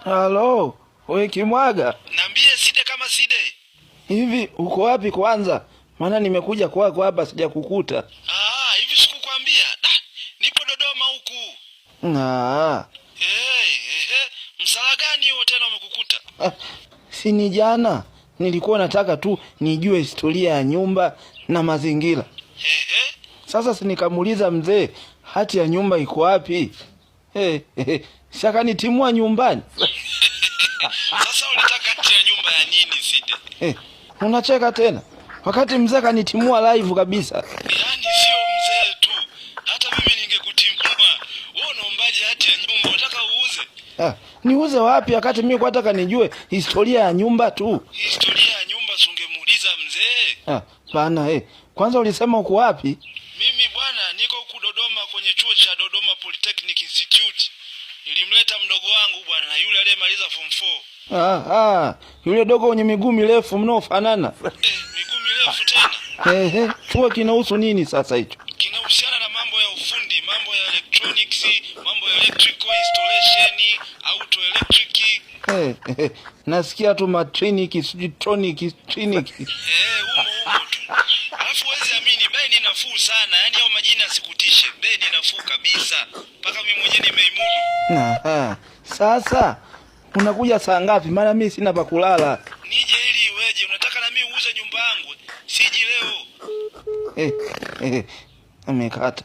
Halo, wewe Kimwaga. Niambie Side kama Side. Hivi uko wapi kwanza? Maana nimekuja kwako hapa sijakukuta. Hivi sikukwambia. Nipo Dodoma huku. Msala gani huo tena umekukuta? Si ni jana. Nilikuwa nataka tu nijue historia ya nyumba na mazingira. Sasa si nikamuuliza mzee, hati ya nyumba iko wapi? Shaka nitimua nyumbani. Sasa ulitaka hati ya nyumba ya nini Side? Unacheka tena? Wakati mzee kanitimua live kabisa. Yaani sio mzee tu. Hata mimi ningekutimua. Wewe unaombaje hati ya nyumba? Unataka uuze? Niuze wapi wakati mimi nataka nijue historia ya nyumba tu. Historia ya nyumba ungemuuliza mzee. Bana kwanza ulisema uko wapi? Mimi bwana niko huku Dodoma kwenye chuo cha Dodoma Polytechnic Institute. Nilimleta mdogo wangu bwana yule aliyemaliza form 4. Yule dogo mwenye miguu mirefu mnaofanana. Miguu mirefu tena. Chuo kinahusu nini sasa hicho? Kinahusiana na mambo ya ufundi, mambo ya electronics, mambo ya electrical installation, auto electric. Nasikia tu matronic, tronic. Humo tu. Alafu wezi amini bei ni nafuu sana. Yaani hao majina sikutishe. Bei ni nafuu kabisa. Mpaka mimi mwenyewe nimeimudu. Sasa unakuja saa ngapi? Maana mimi sina pa kulala. Nije ili iweje? Unataka na mimi uuze nyumba yangu? Siji leo. Amekata.